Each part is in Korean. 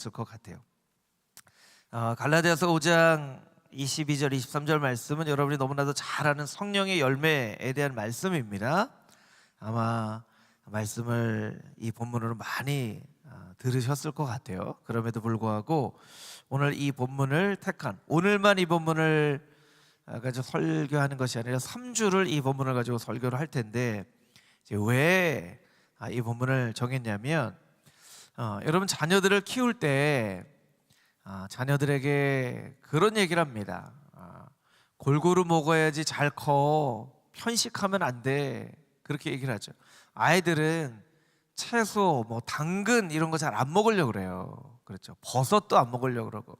있을 것 같아요. 갈라디아서 5장 22절 23절 말씀은 여러분이 너무나도 잘 아는 성령의 열매에 대한 말씀입니다. 아마 말씀을 이 본문으로 많이 들으셨을 것 같아요. 그럼에도 불구하고 오늘 이 본문을 택한, 오늘만 이 본문을 가지고 설교하는 것이 아니라 3주를 이 본문을 가지고 설교를 할 텐데, 왜 이 본문을 정했냐면 여러분 자녀들을 키울 때 자녀들에게 그런 얘기를 합니다. 골고루 먹어야지 잘 커, 편식하면 안 돼, 그렇게 얘기를 하죠. 아이들은 채소, 당근 이런 거 잘 안 먹으려고 그래요. 그렇죠. 버섯도 안 먹으려고 그러고.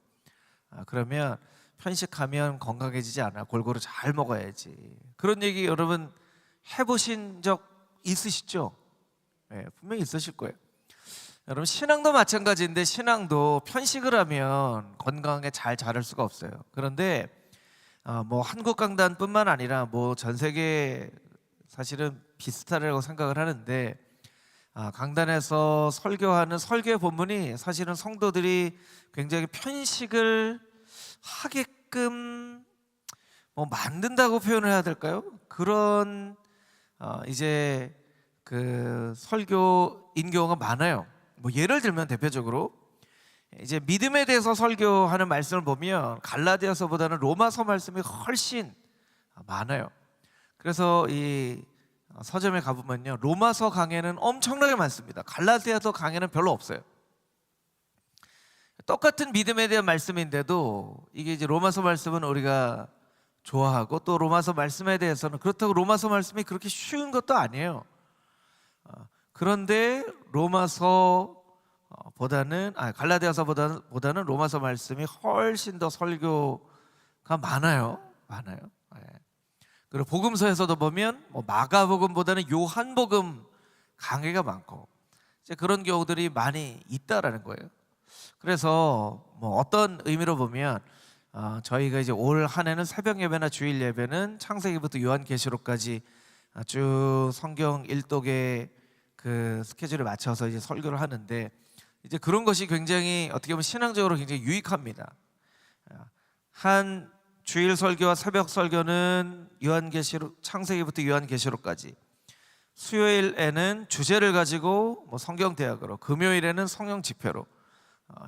그러면 편식하면 건강해지지 않아. 골고루 잘 먹어야지. 그런 얘기 여러분 해보신 적 있으시죠? 네, 분명히 있으실 거예요. 여러분 신앙도 마찬가지인데, 신앙도 편식을 하면 건강하게 잘 자랄 수가 없어요. 그런데 한국 강단뿐만 아니라 전 세계 사실은 비슷하다고 생각을 하는데, 강단에서 설교하는 설교 본문이 사실은 성도들이 굉장히 편식을 하게끔 만든다고 표현을 해야 될까요? 그런 이제 그 설교인 경우가 많아요. 예를 들면 대표적으로 이제 믿음에 대해서 설교하는 말씀을 보면 갈라디아서보다는 로마서 말씀이 훨씬 많아요. 그래서 이 서점에 가보면요, 로마서 강해는 엄청나게 많습니다. 갈라디아서 강해는 별로 없어요. 똑같은 믿음에 대한 말씀인데도 이게 이제 로마서 말씀은 우리가 좋아하고, 또 로마서 말씀에 대해서는 그렇다고 로마서 말씀이 그렇게 쉬운 것도 아니에요. 그런데 갈라디아서보다는 로마서 말씀이 훨씬 더 설교가 많아요. 그리고 복음서에서도 보면 마가복음보다는 요한복음 강해가 많고, 이제 그런 경우들이 많이 있다라는 거예요. 그래서 어떤 의미로 보면 저희가 이제 올 한 해는 새벽 예배나 주일 예배는 창세기부터 요한계시록까지 쭉 성경 일독의 그 스케줄에 맞춰서 이제 설교를 하는데, 이제 그런 것이 굉장히 어떻게 보면 신앙적으로 굉장히 유익합니다. 한 주일 설교와 새벽 설교는 창세기부터 요한계시록까지, 수요일에는 주제를 가지고 성경 대학으로, 금요일에는 성경 집회로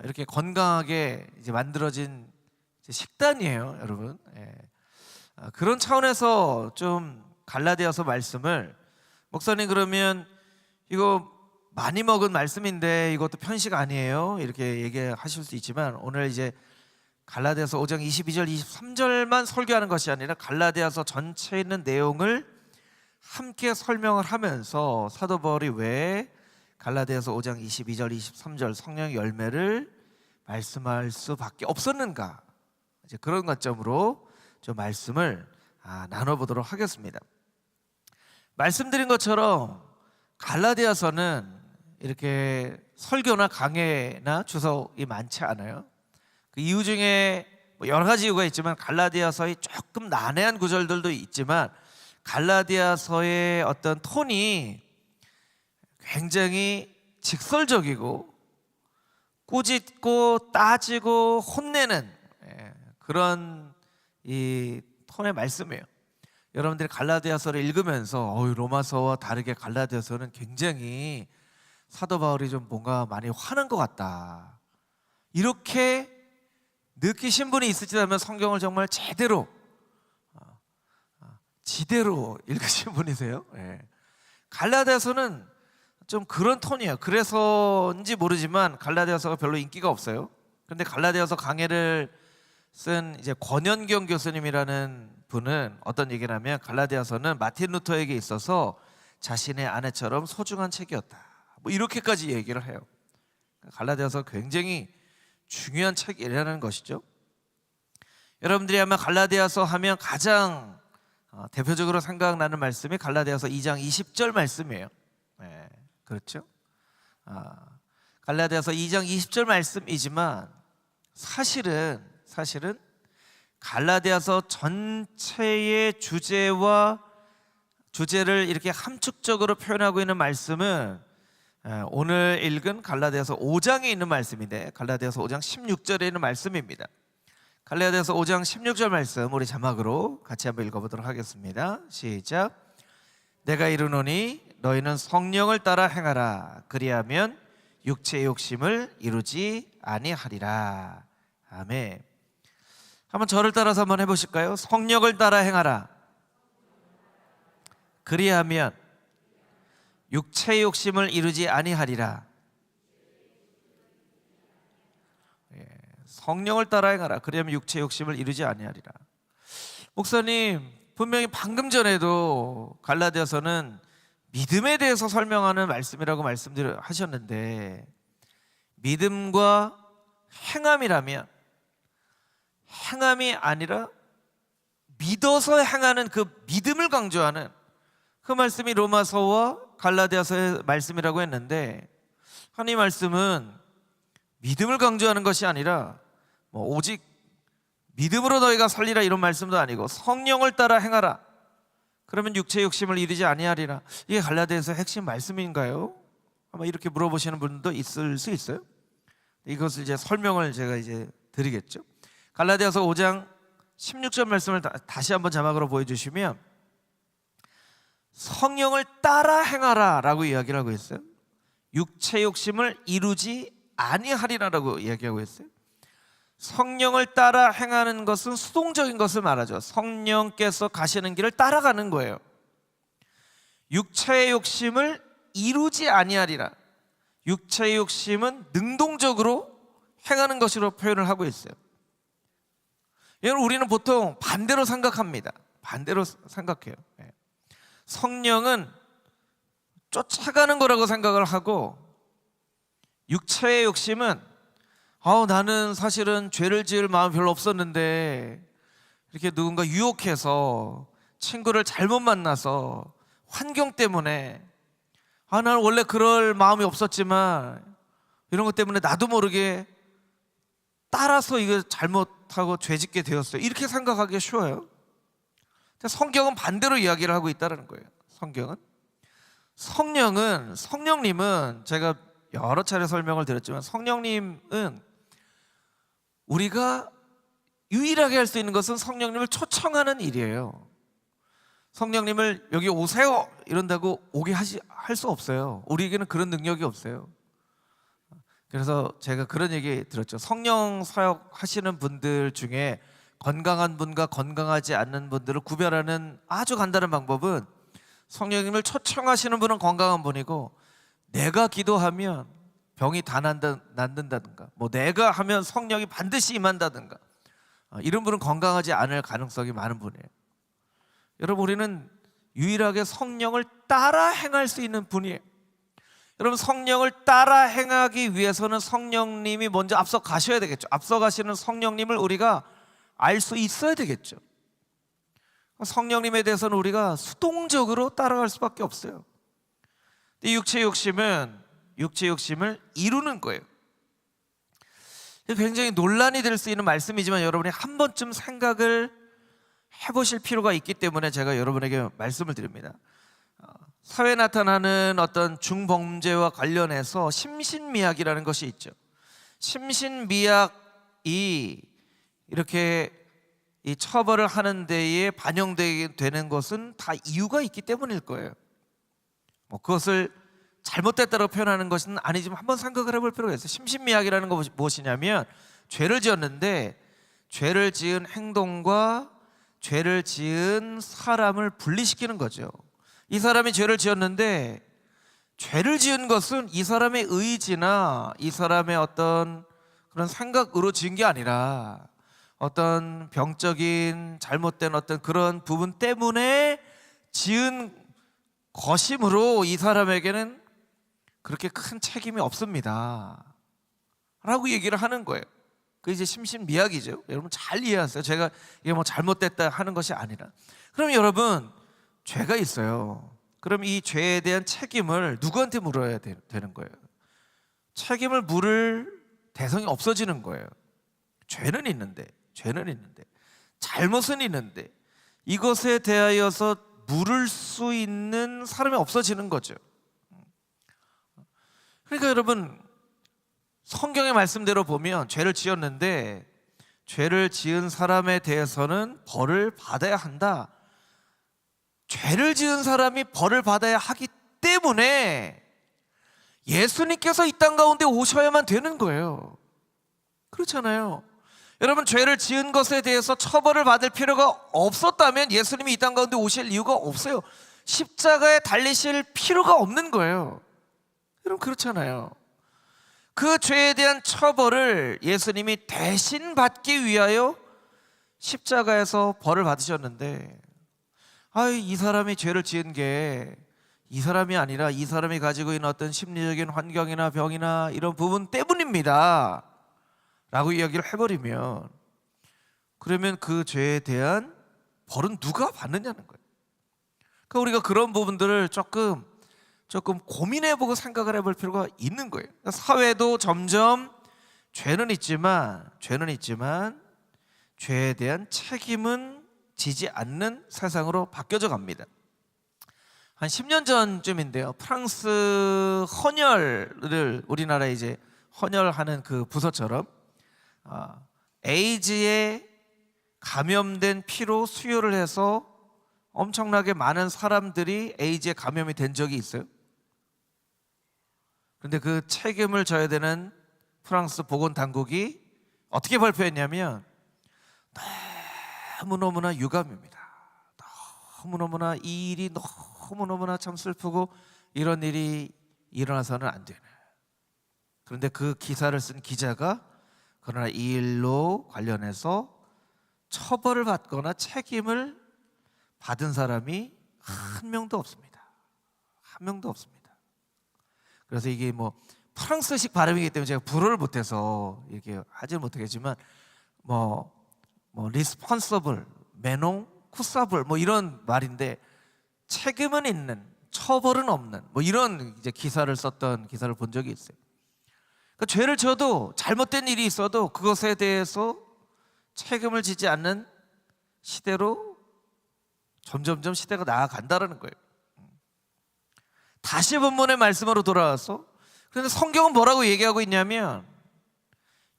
이렇게 건강하게 이제 만들어진 식단이에요, 여러분. 그런 차원에서 좀 갈라디아서 말씀을, 목사님 그러면 이거 많이 먹은 말씀인데 이것도 편식 아니에요? 이렇게 얘기하실 수 있지만, 오늘 이제 갈라디아서 5장 22절 23절만 설교하는 것이 아니라 갈라디아서 전체에 있는 내용을 함께 설명을 하면서 사도 바울이 왜 갈라디아서 5장 22절 23절 성령의 열매를 말씀할 수밖에 없었는가, 이제 그런 관점으로 좀 말씀을 나눠보도록 하겠습니다. 말씀드린 것처럼 갈라디아서는 이렇게 설교나 강해나 주석이 많지 않아요. 그 이유 중에 여러 가지 이유가 있지만, 갈라디아서의 조금 난해한 구절들도 있지만, 갈라디아서의 어떤 톤이 굉장히 직설적이고 꾸짖고 따지고 혼내는 그런 이 톤의 말씀이에요. 여러분들이 갈라디아서를 읽으면서 로마서와 다르게 갈라디아서는 굉장히 사도 바울이 좀 뭔가 많이 화난 것 같다, 이렇게 느끼신 분이 있으시다면 성경을 정말 지대로 읽으신 분이세요. 갈라디아서는 좀 그런 톤이에요. 그래서인지 모르지만 갈라디아서가 별로 인기가 없어요. 그런데 갈라디아서 강해를 쓴 이제 권현경 교수님이라는 분은 어떤 얘기를 하면, 갈라디아서는 마틴 루터에게 있어서 자신의 아내처럼 소중한 책이었다, 이렇게까지 얘기를 해요. 갈라디아서 굉장히 중요한 책이라는 것이죠. 여러분들이 아마 갈라디아서 하면 가장 대표적으로 생각나는 말씀이 갈라디아서 2장 20절 말씀이에요. 그렇죠? 갈라디아서 2장 20절 말씀이지만 사실은 갈라디아서 전체의 주제를 이렇게 함축적으로 표현하고 있는 말씀은 오늘 읽은 갈라디아서 5장에 있는 말씀인데 갈라디아서 5장 16절에 있는 말씀입니다. 갈라디아서 5장 16절 말씀 우리 자막으로 같이 한번 읽어보도록 하겠습니다. 시작. 내가 이르노니 너희는 성령을 따라 행하라. 그리하면 육체의 욕심을 이루지 아니하리라. 아멘. 한번 저를 따라서 한번 해보실까요? 성령을 따라 행하라. 그리하면 육체의 욕심을 이루지 아니하리라. 성령을 따라 행하라. 그리하면 육체의 욕심을 이루지 아니하리라. 목사님, 분명히 방금 전에도 갈라디아서는 믿음에 대해서 설명하는 말씀이라고 하셨는데 믿음과 행함이라면 행함이 아니라 믿어서 행하는 그 믿음을 강조하는 그 말씀이 로마서와 갈라디아서의 말씀이라고 했는데 하나님 말씀은 믿음을 강조하는 것이 아니라 오직 믿음으로 너희가 살리라 이런 말씀도 아니고 성령을 따라 행하라. 그러면 육체의 욕심을 이루지 아니하리라. 이게 갈라디아서의 핵심 말씀인가요? 아마 이렇게 물어보시는 분도 있을 수 있어요. 이것을 이제 설명을 제가 이제 드리겠죠. 갈라디아서 5장 16절 말씀을 다시 한번 자막으로 보여주시면 성령을 따라 행하라 라고 이야기를 하고 있어요. 육체 욕심을 이루지 아니하리라라고 이야기하고 있어요. 성령을 따라 행하는 것은 수동적인 것을 말하죠. 성령께서 가시는 길을 따라가는 거예요. 육체의 욕심을 이루지 아니하리라. 육체의 욕심은 능동적으로 행하는 것으로 표현을 하고 있어요. 여러분, 우리는 보통 반대로 생각합니다. 반대로 생각해요. 성령은 쫓아가는 거라고 생각을 하고 육체의 욕심은 나는 사실은 죄를 지을 마음 별로 없었는데 이렇게 누군가 유혹해서 친구를 잘못 만나서 환경 때문에 나는 원래 그럴 마음이 없었지만 이런 것 때문에 나도 모르게 따라서 이거 잘못하고 죄짓게 되었어요. 이렇게 생각하기가 쉬워요. 성경은 반대로 이야기를 하고 있다는 거예요. 성령님은 제가 여러 차례 설명을 드렸지만 성령님은 우리가 유일하게 할 수 있는 것은 성령님을 초청하는 일이에요. 성령님을 여기 오세요 이런다고 오게 할 수 없어요. 우리에게는 그런 능력이 없어요. 그래서 제가 그런 얘기 들었죠. 성령 사역 하시는 분들 중에 건강한 분과 건강하지 않는 분들을 구별하는 아주 간단한 방법은 성령님을 초청하시는 분은 건강한 분이고 내가 기도하면 병이 다 낫는다든가 내가 하면 성령이 반드시 임한다든가 이런 분은 건강하지 않을 가능성이 많은 분이에요. 여러분, 우리는 유일하게 성령을 따라 행할 수 있는 분이에요. 여러분, 성령을 따라 행하기 위해서는 성령님이 먼저 앞서 가셔야 되겠죠. 앞서 가시는 성령님을 우리가 알 수 있어야 되겠죠. 성령님에 대해서는 우리가 수동적으로 따라갈 수밖에 없어요. 육체의 욕심을 이루는 거예요. 굉장히 논란이 될 수 있는 말씀이지만 여러분이 한 번쯤 생각을 해보실 필요가 있기 때문에 제가 여러분에게 말씀을 드립니다. 사회에 나타나는 어떤 중범죄와 관련해서 심신미약이라는 것이 있죠. 심신미약이 이렇게 이 처벌을 하는 데에 반영되게 되는 것은 다 이유가 있기 때문일 거예요. 그것을 잘못됐다고 표현하는 것은 아니지만 한번 생각을 해볼 필요가 있어요. 심신미약이라는 것이 무엇이냐면 죄를 지었는데 죄를 지은 행동과 죄를 지은 사람을 분리시키는 거죠. 이 사람이 죄를 지었는데 죄를 지은 것은 이 사람의 의지나 이 사람의 어떤 그런 생각으로 지은 게 아니라 어떤 병적인 잘못된 어떤 그런 부분 때문에 지은 것이므로 이 사람에게는 그렇게 큰 책임이 없습니다 라고 얘기를 하는 거예요. 그게 이제 심신미약이죠. 여러분 잘 이해하세요. 제가 이게 잘못됐다 하는 것이 아니라. 그럼 여러분, 죄가 있어요. 그럼 이 죄에 대한 책임을 누구한테 물어야 되는 거예요? 책임을 물을 대상이 없어지는 거예요. 죄는 있는데 잘못은 있는데 이것에 대하여서 물을 수 있는 사람이 없어지는 거죠. 그러니까 여러분, 성경의 말씀대로 보면 죄를 지었는데 죄를 지은 사람에 대해서는 벌을 받아야 한다. 죄를 지은 사람이 벌을 받아야 하기 때문에 예수님께서 이 땅 가운데 오셔야만 되는 거예요. 그렇잖아요. 여러분, 죄를 지은 것에 대해서 처벌을 받을 필요가 없었다면 예수님이 이 땅 가운데 오실 이유가 없어요. 십자가에 달리실 필요가 없는 거예요. 여러분, 그렇잖아요. 그 죄에 대한 처벌을 예수님이 대신 받기 위하여 십자가에서 벌을 받으셨는데, 이 사람이 죄를 지은 게 이 사람이 아니라 이 사람이 가지고 있는 어떤 심리적인 환경이나 병이나 이런 부분 때문입니다 라고 이야기를 해버리면, 그러면 그 죄에 대한 벌은 누가 받느냐는 거예요. 그러니까 우리가 그런 부분들을 조금 고민해보고 생각을 해볼 필요가 있는 거예요. 그러니까 사회도 점점 죄는 있지만 죄에 대한 책임은 지지 않는 세상으로 바뀌어져 갑니다. 한 10년 전쯤인데요, 프랑스 헌혈을 우리나라에 이제 헌혈하는 그 부서처럼 에이즈에 감염된 피로 수혈을 해서 엄청나게 많은 사람들이 에이즈에 감염이 된 적이 있어요. 그런데 그 책임을 져야 되는 프랑스 보건당국이 어떻게 발표했냐면, 너무너무나 유감입니다. 너무너무나 이 일이 너무너무나 참 슬프고 이런 일이 일어나서는 안 되네. 그런데 그 기사를 쓴 기자가 그러나 이 일로 관련해서 처벌을 받거나 책임을 받은 사람이 한 명도 없습니다. 한 명도 없습니다. 그래서 이게 뭐 프랑스식 발음이기 때문에 제가 불어를 못해서 이렇게 하지는 못하겠지만 리스폰서블, 메농, 쿠사블 이런 말인데, 책임은 있는, 처벌은 없는 이런 이제 기사를 썼던 기사를 본 적이 있어요. 그러니까 죄를 져도 잘못된 일이 있어도 그것에 대해서 책임을 지지 않는 시대로 점점점 시대가 나아간다는 거예요. 다시 본문의 말씀으로 돌아와서, 그런데 성경은 뭐라고 얘기하고 있냐면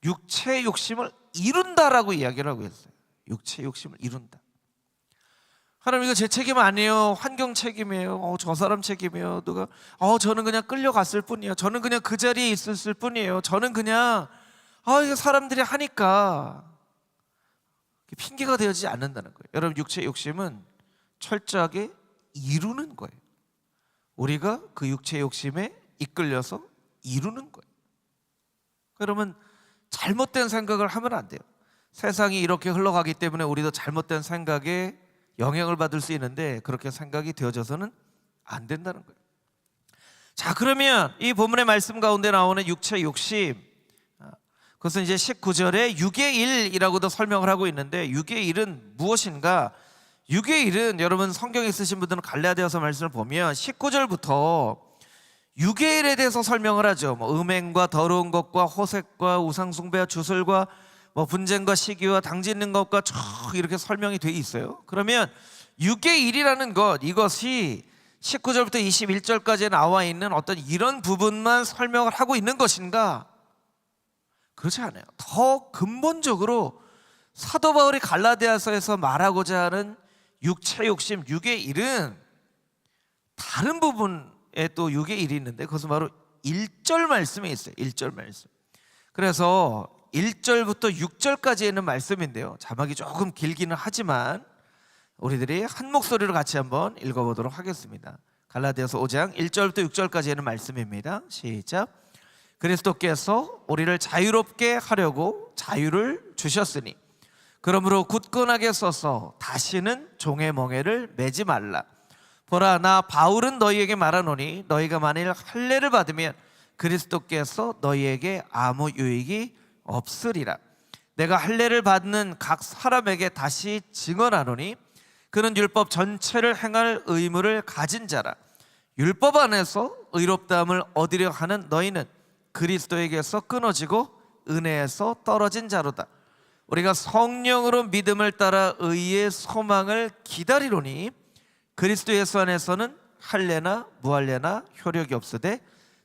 육체의 욕심을 이룬다라고 이야기를 하고 있어요. 육체의 욕심을 이룬다. 하나님, 이거 제 책임 아니에요. 환경 책임이에요. 저 사람 책임이에요. 누가 저는 그냥 끌려갔을 뿐이에요. 저는 그냥 그 자리에 있었을 뿐이에요. 저는 그냥 이게 사람들이 하니까 핑계가 되어지지 않는다는 거예요. 여러분, 육체의 욕심은 철저하게 이루는 거예요. 우리가 그 육체의 욕심에 이끌려서 이루는 거예요. 그러면 잘못된 생각을 하면 안 돼요. 세상이 이렇게 흘러가기 때문에 우리도 잘못된 생각에 영향을 받을 수 있는데, 그렇게 생각이 되어져서는 안 된다는 거예요. 자, 그러면 이 본문의 말씀 가운데 나오는 육체의 욕심, 그것은 이제 19절에 6의 1이라고도 설명을 하고 있는데, 6의 1은 무엇인가? 6의 1은 여러분 성경에 있으신 분들은 갈라디아서 말씀을 보면 19절부터 6의 1에 대해서 설명을 하죠. 음행과 더러운 것과 호색과 우상숭배와 주술과 분쟁과 시기와 당짓는 것과 쭉 이렇게 설명이 돼 있어요. 그러면 6의 1이라는 것, 이것이 19절부터 21절까지 나와 있는 어떤 이런 부분만 설명을 하고 있는 것인가? 그렇지 않아요. 더 근본적으로 사도 바울이 갈라디아서에서 말하고자 하는 육체 욕심 6의 1은 다른 부분에 또 6의 1이 있는데, 그것은 바로 1절 말씀에 있어요. 1절 말씀. 그래서 1절부터 6절까지 있는 말씀인데요, 자막이 조금 길기는 하지만 우리들이 한 목소리로 같이 한번 읽어보도록 하겠습니다. 갈라디아서 5장 1절부터 6절까지 있는 말씀입니다. 시작. 그리스도께서 우리를 자유롭게 하려고 자유를 주셨으니 그러므로 굳건하게 서서 다시는 종의 멍에를 매지 말라. 보라, 나 바울은 너희에게 말하노니 너희가 만일 할례를 받으면 그리스도께서 너희에게 아무 유익이 없으리라. 내가 할례를 받는 각 사람에게 다시 증언하노니 그는 율법 전체를 행할 의무를 가진 자라. 율법 안에서 의롭다함을 얻으려 하는 너희는 그리스도에게서 끊어지고 은혜에서 떨어진 자로다. 우리가 성령으로 믿음을 따라 의의 소망을 기다리노니 그리스도 예수 안에서는 할례나 무할례나 효력이 없으되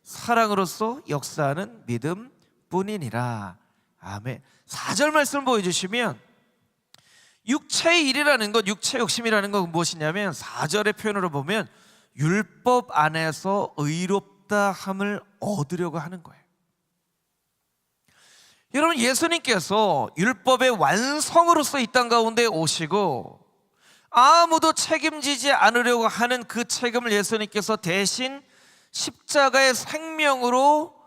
사랑으로서 역사하는 믿음뿐이니라. 아멘. 4절 말씀 보여주시면 육체의 일이라는 것, 육체 욕심이라는 건 무엇이냐면 4절의 표현으로 보면 율법 안에서 의롭다 함을 얻으려고 하는 거예요. 여러분, 예수님께서 율법의 완성으로서 이 땅 가운데 오시고 아무도 책임지지 않으려고 하는 그 책임을 예수님께서 대신 십자가의 생명으로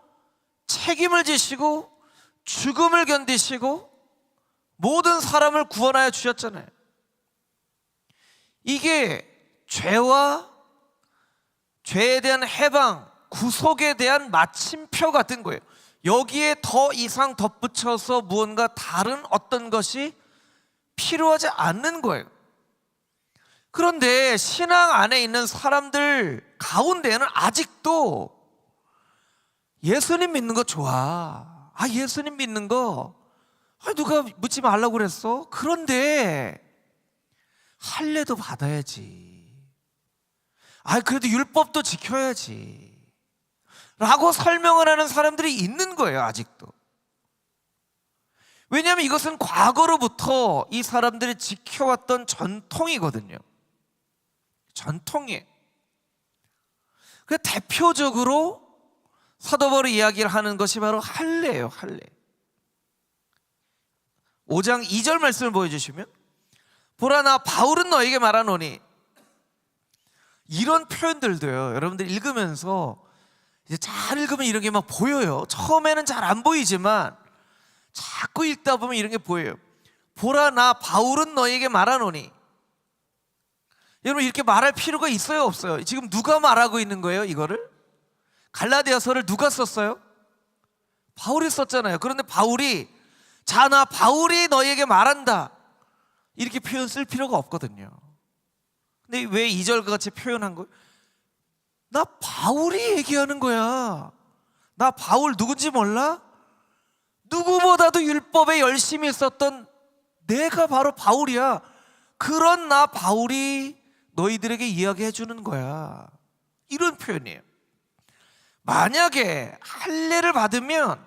책임을 지시고 죽음을 견디시고 모든 사람을 구원하여 주셨잖아요. 이게 죄와 죄에 대한 해방, 구속에 대한 마침표 같은 거예요. 여기에 더 이상 덧붙여서 무언가 다른 어떤 것이 필요하지 않는 거예요. 그런데 신앙 안에 있는 사람들 가운데는 아직도 예수님 믿는 거 좋아. 예수님 믿는 거 누가 묻지 말라고 그랬어? 그런데 할례도 받아야지. 그래도 율법도 지켜야지 라고 설명을 하는 사람들이 있는 거예요. 아직도. 왜냐하면 이것은 과거로부터 이 사람들이 지켜왔던 전통이거든요. 전통이에요. 그 대표적으로 사도 바울이 이야기를 하는 것이 바로 할례예요. 할례. 5장 2절 말씀을 보여주시면 보라, 나 바울은 너에게 말하노니, 이런 표현들도요, 여러분들 읽으면서 이제 잘 읽으면 이런 게 막 보여요. 처음에는 잘 안 보이지만 자꾸 읽다 보면 이런 게 보여요. 보라, 나 바울은 너에게 말하노니. 여러분, 이렇게 말할 필요가 있어요, 없어요? 지금 누가 말하고 있는 거예요? 이거를 갈라디아서를 누가 썼어요? 바울이 썼잖아요. 그런데 바울이, 자, 나 바울이 너에게 말한다, 이렇게 표현 쓸 필요가 없거든요. 근데 왜 2절과 같이 표현한 거예요? 나 바울이 얘기하는 거야. 나 바울 누군지 몰라? 누구보다도 율법에 열심히 있었던 내가 바로 바울이야. 그런 나 바울이 너희들에게 이야기해 주는 거야. 이런 표현이에요. 만약에 할례를 받으면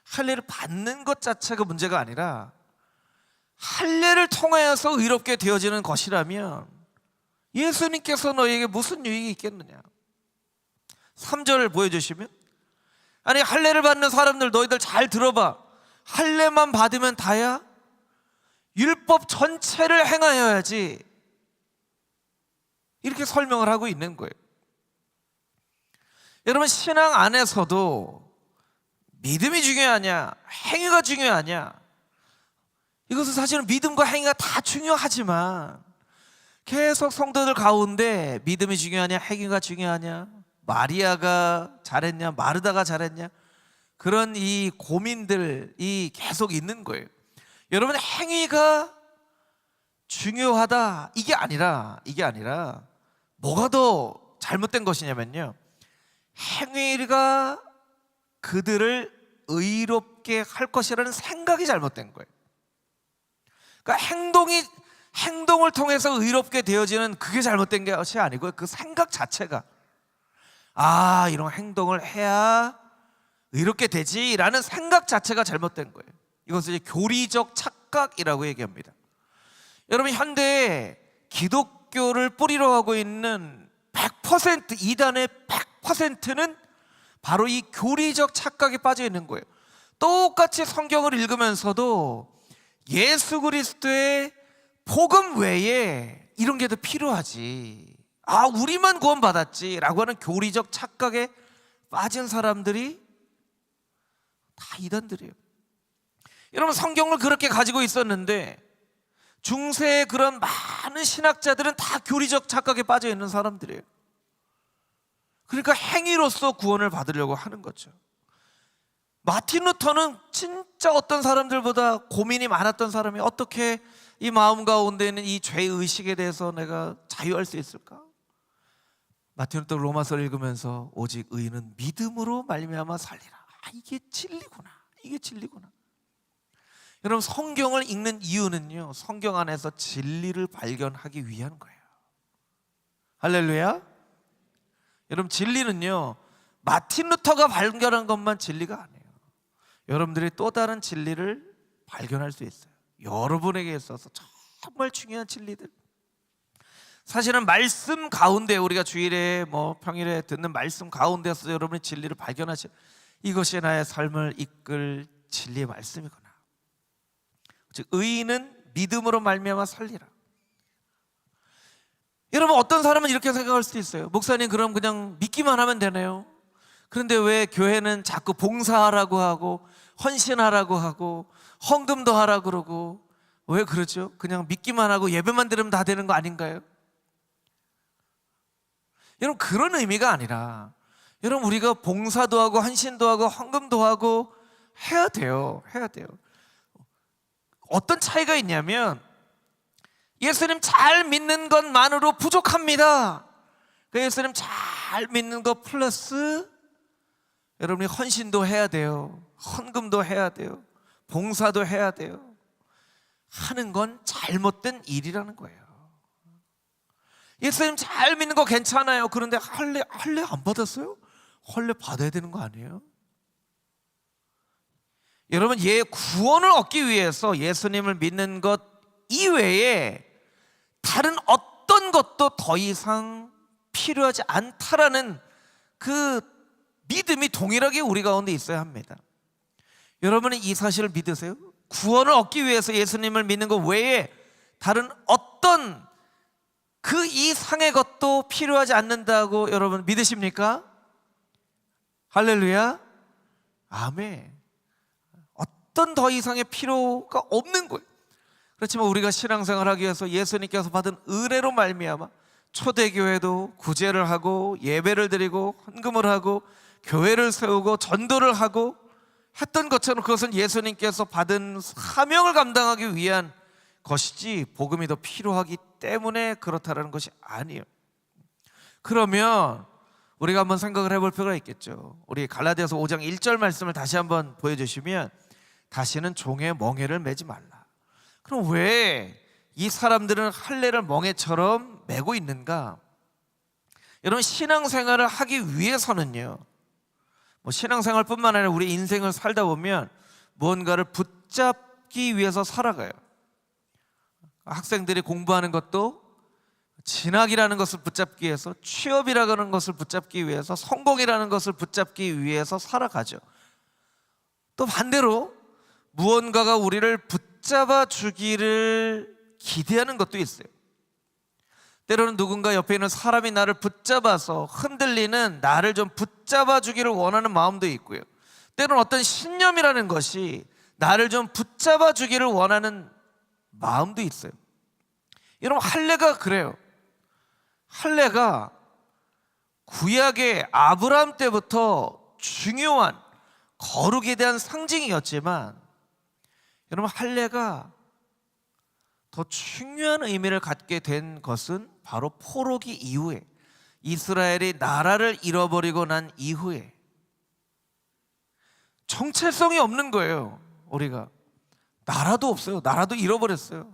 할례를 받는 것 자체가 문제가 아니라 할례를 통하여서 의롭게 되어지는 것이라면 예수님께서 너희에게 무슨 유익이 있겠느냐. 3절을 보여주시면, 아니, 할례를 받는 사람들 너희들 잘 들어봐. 할례만 받으면 다야? 율법 전체를 행하여야지. 이렇게 설명을 하고 있는 거예요. 여러분, 신앙 안에서도 믿음이 중요하냐, 행위가 중요하냐, 이것은 사실은 믿음과 행위가 다 중요하지만 계속 성도들 가운데 믿음이 중요하냐, 행위가 중요하냐, 마리아가 잘했냐, 마르다가 잘했냐, 그런 이 고민들이 계속 있는 거예요. 여러분, 행위가 중요하다, 이게 아니라 뭐가 더 잘못된 것이냐면요, 행위가 그들을 의롭게 할 것이라는 생각이 잘못된 거예요. 그러니까 행동을 통해서 의롭게 되어지는 그게 잘못된 것이 아니고요, 그 생각 자체가 이런 행동을 해야 의롭게 되지라는 생각 자체가 잘못된 거예요. 이것을 이제 교리적 착각이라고 얘기합니다. 여러분, 현대에 기독교를 뿌리로 하고 있는 100%, 이단의 100%는 바로 이 교리적 착각에 빠져 있는 거예요. 똑같이 성경을 읽으면서도 예수 그리스도의 복음 외에 이런 게 더 필요하지, 우리만 구원받았지 라고 하는 교리적 착각에 빠진 사람들이 다 이단들이에요. 여러분, 성경을 그렇게 가지고 있었는데 중세의 그런 많은 신학자들은 다 교리적 착각에 빠져 있는 사람들이에요. 그러니까 행위로서 구원을 받으려고 하는 거죠. 마틴 루터는 진짜 어떤 사람들보다 고민이 많았던 사람이 어떻게 이 마음 가운데 있는 이 죄의식에 대해서 내가 자유할 수 있을까? 마틴 루터 로마서를 읽으면서 오직 의인은 믿음으로 말미암아 살리라. 이게 진리구나. 이게 진리구나. 여러분, 성경을 읽는 이유는요, 성경 안에서 진리를 발견하기 위한 거예요. 할렐루야. 여러분, 진리는요 마틴 루터가 발견한 것만 진리가 아니에요. 여러분들이 또 다른 진리를 발견할 수 있어요. 여러분에게 있어서 정말 중요한 진리들. 사실은 말씀 가운데, 우리가 주일에 평일에 듣는 말씀 가운데서 여러분이 진리를 발견하시, 이것이 나의 삶을 이끌 진리의 말씀이구나. 즉 의인은 믿음으로 말미암아 살리라. 여러분, 어떤 사람은 이렇게 생각할 수도 있어요. 목사님, 그럼 그냥 믿기만 하면 되네요. 그런데 왜 교회는 자꾸 봉사하라고 하고 헌신하라고 하고 헌금도 하라고 그러고, 왜 그러죠? 그냥 믿기만 하고 예배만 드리면 다 되는 거 아닌가요? 여러분, 그런 의미가 아니라, 여러분, 우리가 봉사도 하고 헌신도 하고 헌금도 하고 해야 돼요. 어떤 차이가 있냐면, 예수님 잘 믿는 것만으로 부족합니다. 그 예수님 잘 믿는 것 플러스 여러분이 헌신도 해야 돼요. 헌금도 해야 돼요. 봉사도 해야 돼요. 하는 건 잘못된 일이라는 거예요. 예수님 잘 믿는 거 괜찮아요. 그런데 할례 안 받았어요? 할례 받아야 되는 거 아니에요? 여러분, 구원을 얻기 위해서 예수님을 믿는 것 이외에 다른 어떤 것도 더 이상 필요하지 않다라는 그 믿음이 동일하게 우리 가운데 있어야 합니다. 여러분은 이 사실을 믿으세요? 구원을 얻기 위해서 예수님을 믿는 것 외에 다른 어떤 그 이상의 것도 필요하지 않는다고 여러분 믿으십니까? 할렐루야, 아멘. 어떤 더 이상의 필요가 없는 거예요. 그렇지만 우리가 신앙생활을 하기 위해서 예수님께서 받은 은혜로 말미암아 초대교회도 구제를 하고 예배를 드리고 헌금을 하고 교회를 세우고 전도를 하고 했던 것처럼, 그것은 예수님께서 받은 사명을 감당하기 위한 것이지 복음이 더 필요하기 때문에 그렇다라는 것이 아니에요. 그러면 우리가 한번 생각을 해볼 필요가 있겠죠. 우리 갈라디아서 5장 1절 말씀을 다시 한번 보여주시면, 다시는 종의 멍에를 매지 말라. 그럼 왜 이 사람들은 할례를 멍에처럼 매고 있는가? 여러분, 신앙생활을 하기 위해서는요, 신앙생활뿐만 아니라 우리 인생을 살다 보면 무언가를 붙잡기 위해서 살아가요. 학생들이 공부하는 것도 진학이라는 것을 붙잡기 위해서, 취업이라는 것을 붙잡기 위해서, 성공이라는 것을 붙잡기 위해서 살아가죠. 또 반대로 무언가가 우리를 붙잡아 주기를 기대하는 것도 있어요. 때로는 누군가 옆에 있는 사람이 나를 붙잡아서 흔들리는, 나를 좀 붙잡아 주기를 원하는 마음도 있고요. 때로는 어떤 신념이라는 것이 나를 좀 붙잡아 주기를 원하는 마음도 있어요. 여러분, 할례가 그래요. 할례가 구약의 아브라함 때부터 중요한 거룩에 대한 상징이었지만, 여러분, 할례가 더 중요한 의미를 갖게 된 것은 바로 포로기 이후에, 이스라엘이 나라를 잃어버리고 난 이후에. 정체성이 없는 거예요. 우리가 나라도 없어요. 나라도 잃어버렸어요.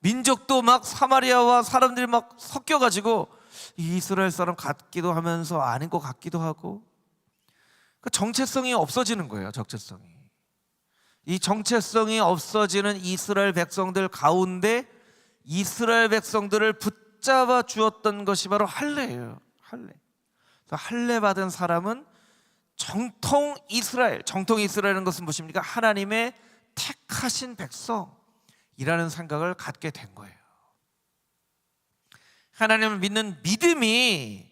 민족도 막 사마리아와 사람들이 막 섞여가지고 이스라엘 사람 같기도 하면서 아닌 것 같기도 하고, 그 정체성이 없어지는 거예요. 정체성이. 이 정체성이 없어지는 이스라엘 백성들 가운데 이스라엘 백성들을 붙잡아 주었던 것이 바로 할례예요. 할례 받은 사람은 정통 이스라엘인 것은 무엇입니까? 하나님의 택하신 백성이라는 생각을 갖게 된 거예요. 하나님을 믿는 믿음이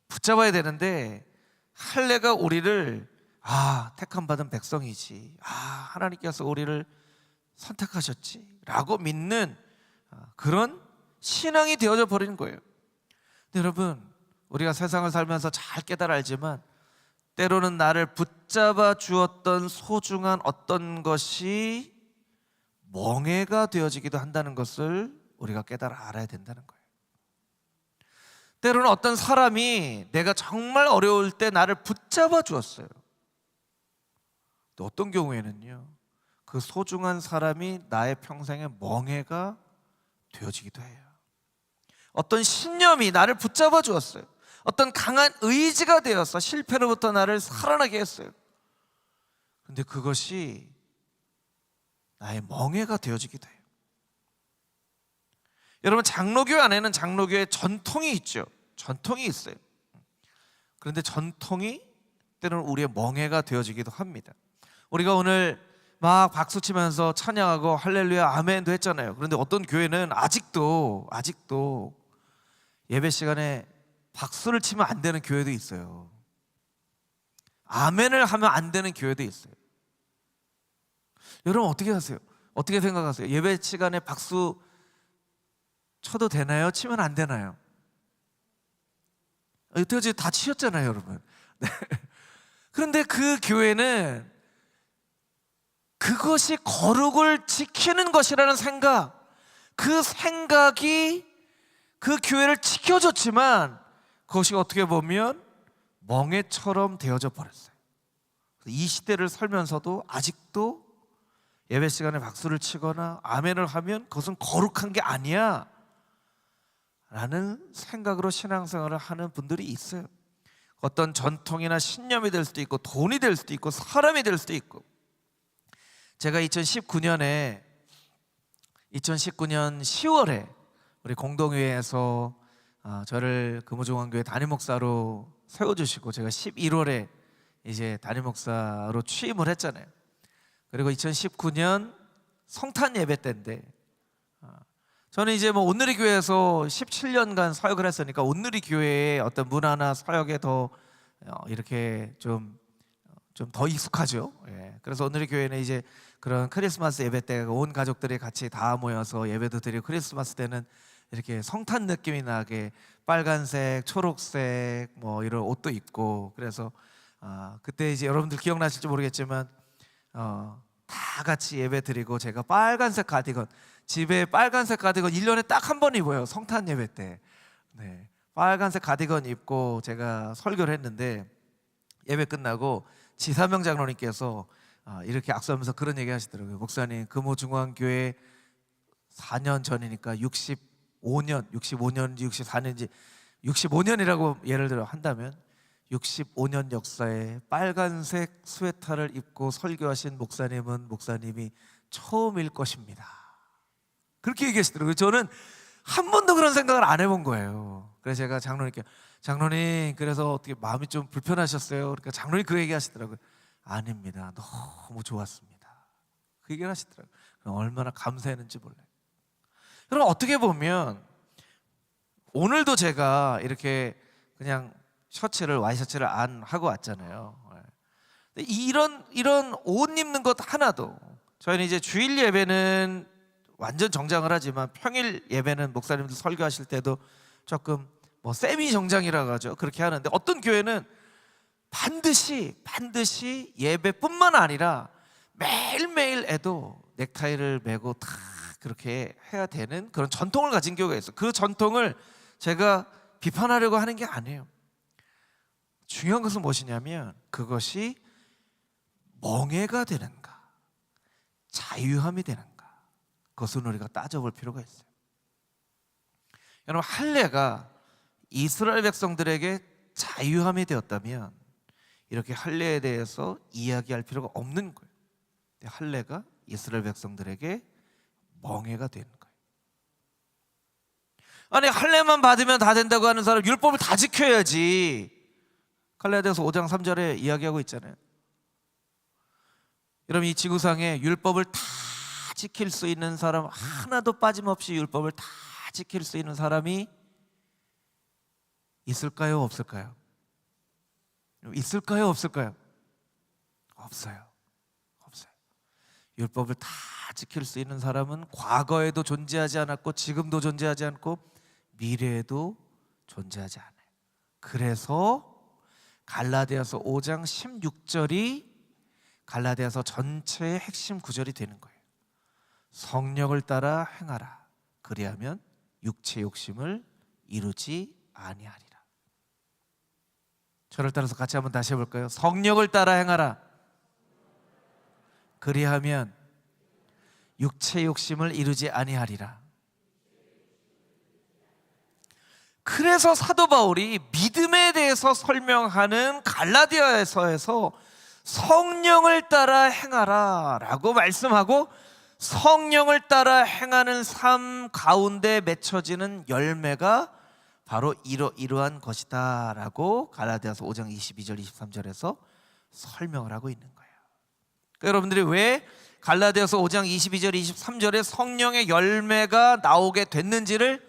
붙잡아야 되는데, 할례가 우리를 택함 받은 백성이지, 하나님께서 우리를 선택하셨지 라고 믿는 그런 신앙이 되어져 버리는 거예요. 근데 여러분, 우리가 세상을 살면서 잘 깨달아 알지만, 때로는 나를 붙잡아 주었던 소중한 어떤 것이 멍해가 되어지기도 한다는 것을 우리가 깨달아 알아야 된다는 거예요. 때로는 어떤 사람이 내가 정말 어려울 때 나를 붙잡아 주었어요. 또 어떤 경우에는요, 그 소중한 사람이 나의 평생의 멍해가 되어지기도 해요. 어떤 신념이 나를 붙잡아 주었어요. 어떤 강한 의지가 되어서 실패로부터 나를 살아나게 했어요. 근데 그것이 나의 멍해가 되어지기도 해요. 여러분, 장로교 안에는 장로교의 전통이 있죠. 전통이 있어요. 그런데 전통이 때로는 우리의 멍해가 되어지기도 합니다. 우리가 오늘 막 박수 치면서 찬양하고 할렐루야 아멘도 했잖아요. 그런데 어떤 교회는 아직도 예배 시간에 박수를 치면 안 되는 교회도 있어요. 아멘을 하면 안 되는 교회도 있어요. 여러분 어떻게 하세요? 어떻게 생각하세요? 예배 시간에 박수 쳐도 되나요? 치면 안 되나요? 여태까지 다 치셨잖아요, 여러분. 네. 그런데 그 교회는 그것이 거룩을 지키는 것이라는 생각, 그 생각이 그 교회를 지켜줬지만 그것이 어떻게 보면 멍해처럼 되어져 버렸어요. 이 시대를 살면서도 아직도 예배 시간에 박수를 치거나 아멘을 하면 그것은 거룩한 게 아니야 라는 생각으로 신앙생활을 하는 분들이 있어요. 어떤 전통이나 신념이 될 수도 있고 돈이 될 수도 있고 사람이 될 수도 있고. 제가 2019년 10월에 우리 공동회에서 저를 금호중앙교회 담임목사로 세워주시고 제가 11월에 이제 담임목사로 취임을 했잖아요. 그리고 2019년 성탄 예배 때인데 저는 이제 뭐 온누리 교회에서 17년간 사역을 했으니까 온누리 교회의 어떤 문화나 사역에 더 이렇게 좀 더 익숙하죠. 예. 그래서 온누리 교회는 이제 그런 크리스마스 예배 때 온 가족들이 같이 다 모여서 예배도 드리고 크리스마스 때는 이렇게 성탄 느낌이 나게 빨간색, 초록색 뭐 이런 옷도 입고 그래서 그때 이제 여러분들 기억나실지 모르겠지만 다 같이 예배 드리고 제가 빨간색 가디건 집에 빨간색 가디건 1년에 딱 한 번 입어요. 성탄 예배 때. 네. 빨간색 가디건 입고 제가 설교를 했는데 예배 끝나고 지사명 장로님께서 이렇게 악수하면서 그런 얘기 하시더라고요. 목사님, 금호중앙교회 4년 전이니까 65년인지 64년인지 65년이라고 예를 들어 한다면 65년 역사에 빨간색 스웨터를 입고 설교하신 목사님은 목사님이 처음일 것입니다. 그렇게 얘기하시더라고요. 저는 한 번도 그런 생각을 안 해본 거예요. 그래서 제가 장로님께 장로님 그래서 어떻게 마음이 좀 불편하셨어요? 그러니까 장로님 그 얘기 하시더라고요. 아닙니다. 너무 좋았습니다. 그 얘기를 하시더라고요. 얼마나 감사했는지 몰라요. 여러분 어떻게 보면 오늘도 제가 이렇게 그냥 와이셔츠를 안 하고 왔잖아요. 이런 옷 입는 것 하나도 저희는 이제 주일 예배는 완전 정장을 하지만 평일 예배는 목사님들 설교하실 때도 조금 뭐 세미 정장이라고 하죠. 그렇게 하는데 어떤 교회는 반드시 예배뿐만 아니라 매일매일에도 넥타이를 매고 다 그렇게 해야 되는 그런 전통을 가진 교회가 있어요. 그 전통을 제가 비판하려고 하는 게 아니에요. 중요한 것은 무엇이냐면 그것이 멍해가 되는가 자유함이 되는가 그것은 우리가 따져볼 필요가 있어요. 여러분 할례가 이스라엘 백성들에게 자유함이 되었다면 이렇게 할례에 대해서 이야기할 필요가 없는 거예요. 할례가 이스라엘 백성들에게 멍해가 되는 거예요. 아니 할례만 받으면 다 된다고 하는 사람 율법을 다 지켜야지. 갈라디아서 5장 3절에 이야기하고 있잖아요. 여러분 이 지구상에 율법을 다 지킬 수 있는 사람 하나도 빠짐없이 율법을 다 지킬 수 있는 사람이 있을까요? 없을까요? 있을까요? 없을까요? 없어요. 율법을 다 지킬 수 있는 사람은 과거에도 존재하지 않았고 지금도 존재하지 않고 미래에도 존재하지 않아요. 그래서 갈라디아서 5장 16절이 갈라디아서 전체의 핵심 구절이 되는 거예요. 성령을 따라 행하라. 그리하면 육체 욕심을 이루지 아니하리라. 저를 따라서 같이 한번 다시 해볼까요? 성령을 따라 행하라. 그리하면 육체 욕심을 이루지 아니하리라. 그래서 사도 바울이 믿음에 대해서 설명하는 갈라디아서에서 성령을 따라 행하라 라고 말씀하고, 성령을 따라 행하는 삶 가운데 맺혀지는 열매가 바로 이러한 것이다 라고 갈라디아서 5장 22절 23절에서 설명을 하고 있는 거예요. 그러니까 여러분들이 왜 갈라디아서 5장 22절 23절에 성령의 열매가 나오게 됐는지를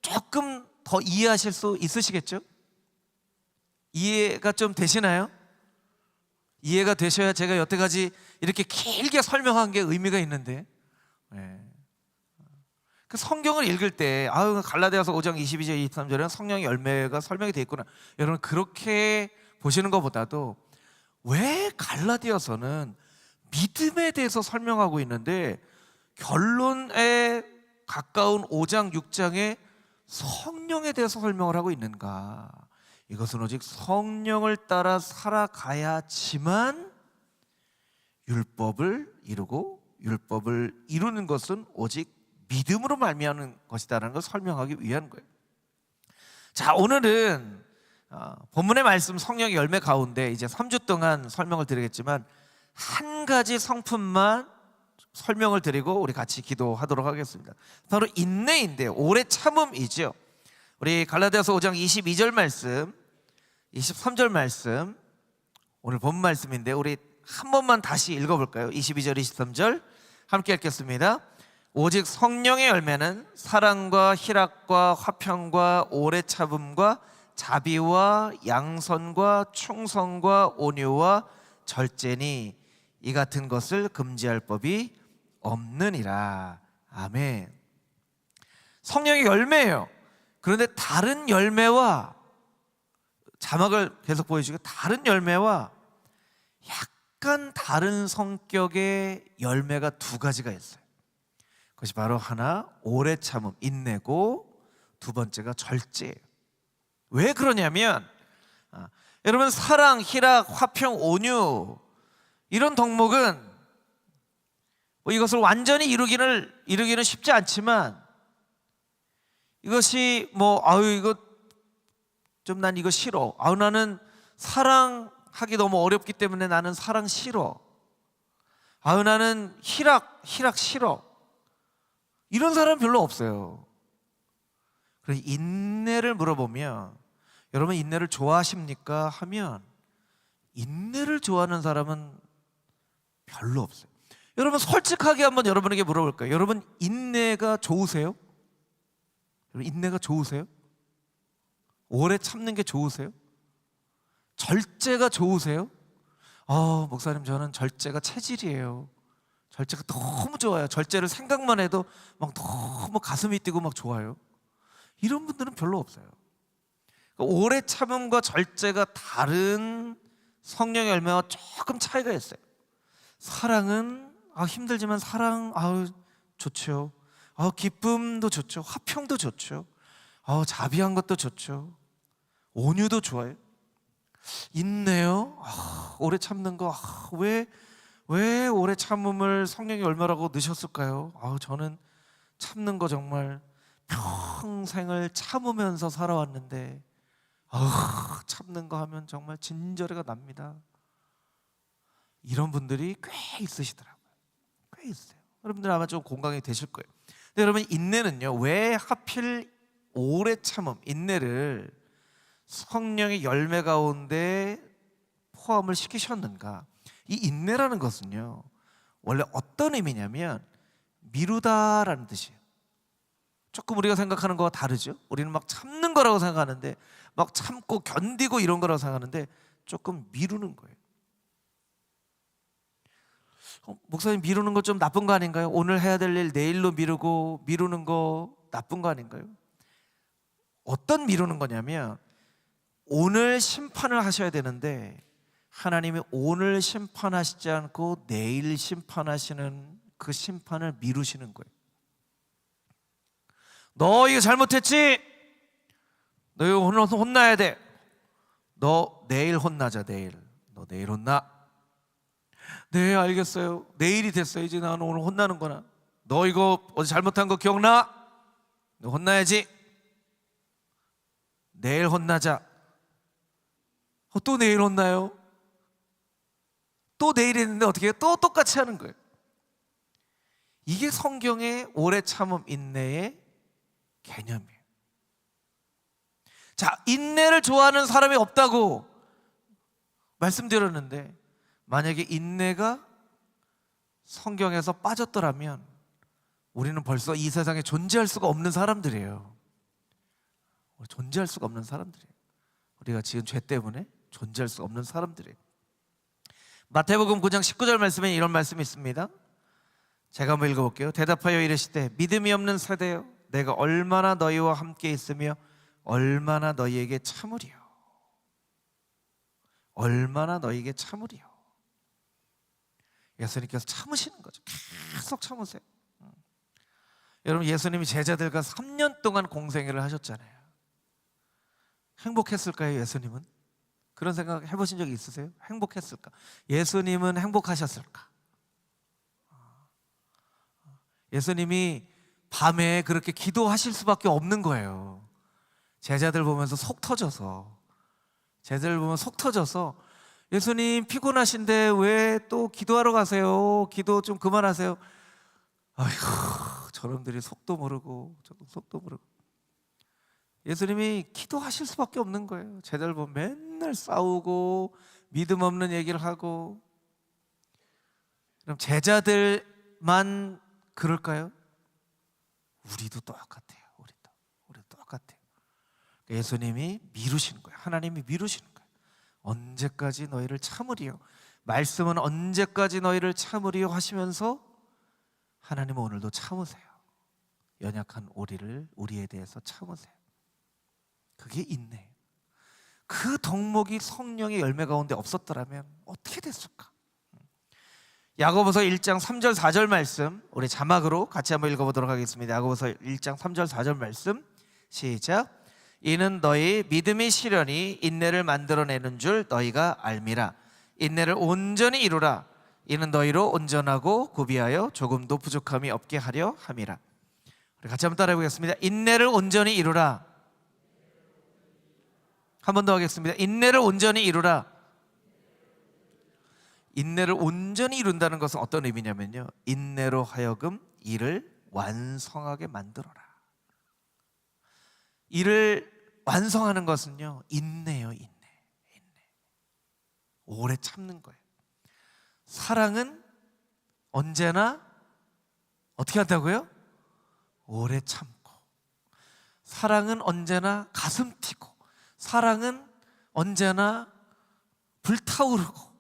조금 더 이해하실 수 있으시겠죠? 이해가 좀 되시나요? 이해가 되셔야 제가 여태까지 이렇게 길게 설명한 게 의미가 있는데, 그 성경을 읽을 때 갈라디아서 5장 22절 23절에는 성령의 열매가 설명이 되어 있구나, 여러분 그렇게 보시는 것보다도 왜 갈라디아서는 믿음에 대해서 설명하고 있는데 결론에 가까운 5장 6장에 성령에 대해서 설명을 하고 있는가? 이것은 오직 성령을 따라 살아가야지만 율법을 이루고, 율법을 이루는 것은 오직 믿음으로 말미암는 것이다라는 걸 설명하기 위한 거예요. 자, 오늘은 본문의 말씀 성령의 열매 가운데 이제 3주 동안 설명을 드리겠지만 한 가지 성품만 설명을 드리고 우리 같이 기도하도록 하겠습니다. 바로 인내인데, 오래 참음이죠. 우리 갈라디아서 5장 22절 말씀, 23절 말씀, 오늘 본 말씀인데 우리 한 번만 다시 읽어볼까요? 22절 23절 함께 읽겠습니다. 오직 성령의 열매는 사랑과 희락과 화평과 오래 참음과 자비와 양선과 충성과 온유와 절제니 이 같은 것을 금지할 법이 없느니라. 아멘. 성령의 열매예요. 그런데 다른 열매와, 자막을 계속 보여주고, 다른 열매와 약간 다른 성격의 열매가 두 가지가 있어요. 그것이 바로 하나 오래 참음, 인내고, 두 번째가 절제예요. 왜 그러냐면 여러분, 사랑, 희락, 화평, 온유 이런 덕목은 이것을 완전히 이루기는 쉽지 않지만, 이것이 이거 좀 난 이거 싫어, 나는 사랑하기 너무 어렵기 때문에 나는 사랑 싫어, 나는 희락 싫어, 이런 사람 별로 없어요. 그래서 인내를 물어보면 여러분 인내를 좋아하십니까? 하면 인내를 좋아하는 사람은 별로 없어요. 여러분 솔직하게 한번 여러분에게 물어볼까요? 여러분 인내가 좋으세요? 여러분 인내가 좋으세요? 오래 참는 게 좋으세요? 절제가 좋으세요? 목사님 저는 절제가 체질이에요. 절제가 너무 좋아요. 절제를 생각만 해도 막 너무 가슴이 뛰고 막 좋아요. 이런 분들은 별로 없어요. 오래 참음과 절제가 다른 성령의 열매와 조금 차이가 있어요. 사랑은 힘들지만 사랑 좋죠. 기쁨도 좋죠. 화평도 좋죠. 자비한 것도 좋죠. 온유도 좋아요. 인내요? 오래 참는 거, 왜 오래 참음을 성령의 열매라고 넣으셨을까요? 저는 참는 거 정말 평생을 참으면서 살아왔는데 참는 거 하면 정말 진저리가 납니다. 이런 분들이 꽤 있으시더라고요. 꽤 있어요. 여러분들 아마 좀 공감이 되실 거예요. 근데 여러분 인내는요, 왜 하필 오래 참음, 인내를 성령의 열매 가운데 포함을 시키셨는가? 이 인내라는 것은요, 원래 어떤 의미냐면 미루다라는 뜻이에요. 조금 우리가 생각하는 거와 다르죠. 우리는 막 참는 거라고 생각하는데, 막 참고 견디고 이런 거라고 생각하는데 조금 미루는 거예요. 목사님 미루는 거 좀 나쁜 거 아닌가요? 오늘 해야 될 일 내일로 미루고, 미루는 거 나쁜 거 아닌가요? 어떤 미루는 거냐면 오늘 심판을 하셔야 되는데 하나님이 오늘 심판하시지 않고 내일 심판하시는 그 심판을 미루시는 거예요. 너 이거 잘못했지? 너 이거 혼나야 돼. 너 내일 혼나자. 너 내일 혼나. 네 알겠어요. 내일이 됐어요. 이제 나는 오늘 혼나는 거나. 너 이거 어제 잘못한 거 기억나? 너 혼나야지. 내일 혼나자. 또 내일 혼나요? 또 내일 했는데 어떻게 해요? 또 똑같이 하는 거예요. 이게 성경의 오래 참음, 인내의 개념이에요. 자, 인내를 좋아하는 사람이 없다고 말씀드렸는데, 만약에 인내가 성경에서 빠졌더라면 우리는 벌써 이 세상에 존재할 수가 없는 사람들이에요. 존재할 수가 없는 사람들이에요. 우리가 지은 죄 때문에 존재할 수 없는 사람들이에요. 마태복음 9장 19절 말씀에 이런 말씀이 있습니다. 제가 한번 읽어볼게요. 대답하여 이르시되 믿음이 없는 세대여, 내가 얼마나 너희와 함께 있으며 얼마나 너희에게 참으리요. 얼마나 너희에게 참으리요. 예수님께서 참으시는 거죠. 계속 참으세요. 여러분, 예수님이 제자들과 3년 동안 공생애를 하셨잖아요. 행복했을까요, 예수님은? 그런 생각 해보신 적이 있으세요? 행복했을까? 예수님은 행복하셨을까? 예수님이 밤에 그렇게 기도하실 수밖에 없는 거예요. 제자들 보면서 속 터져서, 예수님 피곤하신데 왜 또 기도하러 가세요? 기도 좀 그만하세요. 아이고, 저놈들이 속도 모르고 속도 모르고. 예수님이 기도하실 수밖에 없는 거예요. 제자들 보면 맨날 싸우고 믿음 없는 얘기를 하고. 그럼 제자들만 그럴까요? 우리도 똑같아요. 우리도 똑같아요. 예수님이 미루시는 거예요. 하나님이 미루시는 거예요. 언제까지 너희를 참으리요? 말씀은 언제까지 너희를 참으리요 하시면서 하나님은 오늘도 참으세요. 연약한 우리에 대해서 참으세요. 그게 인내예요. 그 덕목이 성령의 열매 가운데 없었더라면 어떻게 됐을까? 야고보서 1장 3절 4절 말씀, 우리 자막으로 같이 한번 읽어보도록 하겠습니다. 야고보서 1장 3절 4절 말씀, 시작. 이는 너희 믿음이 시련이 인내를 만들어내는 줄 너희가 알미라. 인내를 온전히 이루라. 이는 너희로 온전하고 구비하여 조금도 부족함이 없게 하려 함이라. 우리 같이 한번 따라해 보겠습니다. 인내를 온전히 이루라. 한 번 더 하겠습니다. 인내를 온전히 이루라. 인내를 온전히 이룬다는 것은 어떤 의미냐면요, 인내로 하여금 일을 완성하게 만들어라. 일을 완성하는 것은요, 인내요. 인내. 오래 참는 거예요. 사랑은 언제나 어떻게 한다고요? 오래 참고. 사랑은 언제나 가슴 뛰고. 사랑은 언제나 불타오르고.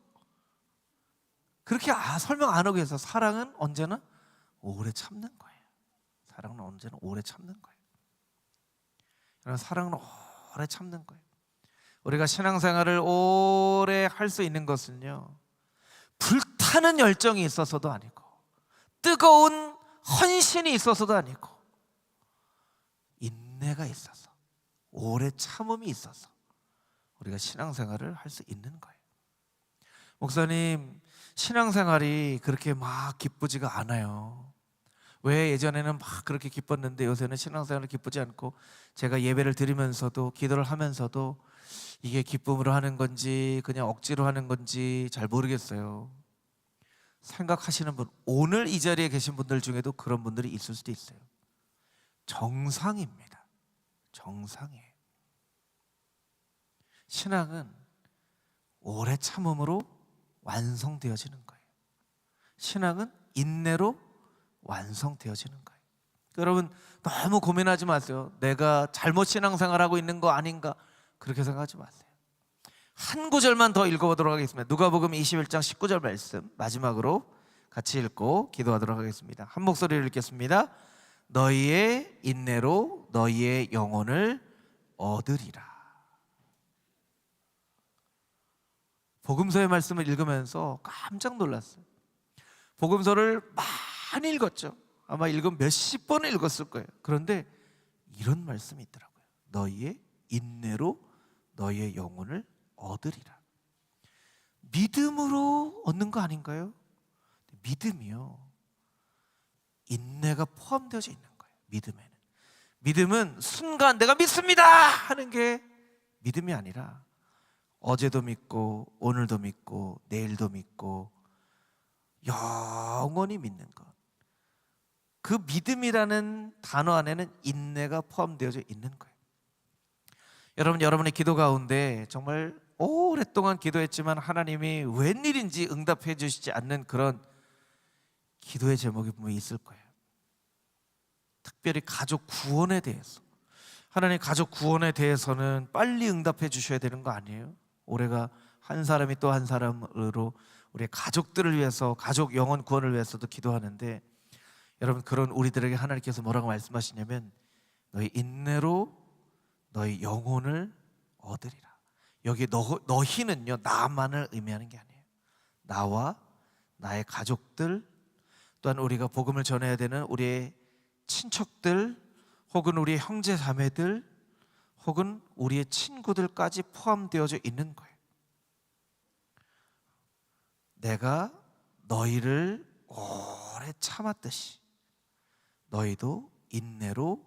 그렇게 설명 안 하고 해서 사랑은 언제나 오래 참는 거예요. 사랑은 언제나 오래 참는 거예요. 그러나 사랑은 오래 참는 거예요. 우리가 신앙생활을 오래 할 수 있는 것은요, 불타는 열정이 있어서도 아니고 뜨거운 헌신이 있어서도 아니고 인내가 있어서, 오래 참음이 있어서 우리가 신앙생활을 할 수 있는 거예요. 목사님, 신앙생활이 그렇게 막 기쁘지가 않아요. 왜 예전에는 막 그렇게 기뻤는데 요새는 신앙생활이 기쁘지 않고, 제가 예배를 드리면서도 기도를 하면서도 이게 기쁨으로 하는 건지 그냥 억지로 하는 건지 잘 모르겠어요. 생각하시는 분, 오늘 이 자리에 계신 분들 중에도 그런 분들이 있을 수도 있어요. 정상입니다. 정상이에요. 신앙은 오래 참음으로 완성되어지는 거예요. 신앙은 인내로 완성되어지는 거예요. 여러분, 너무 고민하지 마세요. 내가 잘못 신앙생활하고 있는 거 아닌가, 그렇게 생각하지 마세요. 한 구절만 더 읽어보도록 하겠습니다. 누가복음 21장 19절 말씀 마지막으로 같이 읽고 기도하도록 하겠습니다. 한 목소리로 읽겠습니다. 너희의 인내로 너희의 영혼을 얻으리라. 복음서의 말씀을 읽으면서 깜짝 놀랐어요. 복음서를 많이 읽었죠. 아마 읽으면 몇십 번을 읽었을 거예요. 그런데 이런 말씀이 있더라고요. 너희의 인내로 너희의 영혼을 얻으리라. 믿음으로 얻는 거 아닌가요? 믿음이요, 인내가 포함되어져 있는 거예요. 믿음은 순간 내가 믿습니다 하는 게 믿음이 아니라 어제도 믿고 오늘도 믿고 내일도 믿고 영원히 믿는 것. 그 믿음이라는 단어 안에는 인내가 포함되어져 있는 거예요. 여러분, 여러분의 기도 가운데 정말 오랫동안 기도했지만 하나님이 웬일인지 응답해 주시지 않는 그런 기도의 제목이 분명히 있을 거예요. 특별히 가족 구원에 대해서, 하나님 가족 구원에 대해서는 빨리 응답해 주셔야 되는 거 아니에요? 올해가 한 사람이 또 한 사람으로 우리의 가족들을 위해서, 가족 영혼 구원을 위해서도 기도하는데, 여러분, 그런 우리들에게 하나님께서 뭐라고 말씀하시냐면 너희 인내로 너희 영혼을 얻으리라. 여기 너희는요, 나만을 의미하는 게 아니에요. 나와 나의 가족들, 또한 우리가 복음을 전해야 되는 우리의 친척들, 혹은 우리의 형제 자매들, 혹은 우리의 친구들까지 포함되어져 있는 거예요. 내가 너희를 오래 참았듯이 너희도 인내로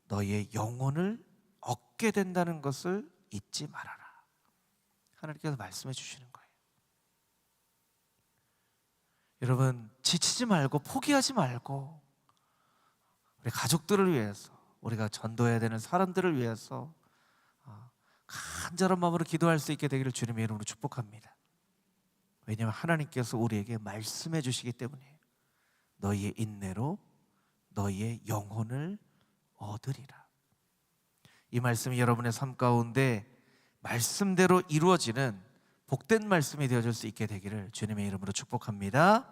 너희의 영혼을 얻게 된다는 것을 잊지 말아라. 하나님께서 말씀해 주시는 거예요. 여러분, 지치지 말고 포기하지 말고 우리 가족들을 위해서, 우리가 전도해야 되는 사람들을 위해서 간절한 마음으로 기도할 수 있게 되기를 주님의 이름으로 축복합니다. 왜냐하면 하나님께서 우리에게 말씀해 주시기 때문이에요. 너희의 인내로 너희의 영혼을 얻으리라. 이 말씀이 여러분의 삶 가운데 말씀대로 이루어지는 복된 말씀이 되어질 수 있게 되기를 주님의 이름으로 축복합니다.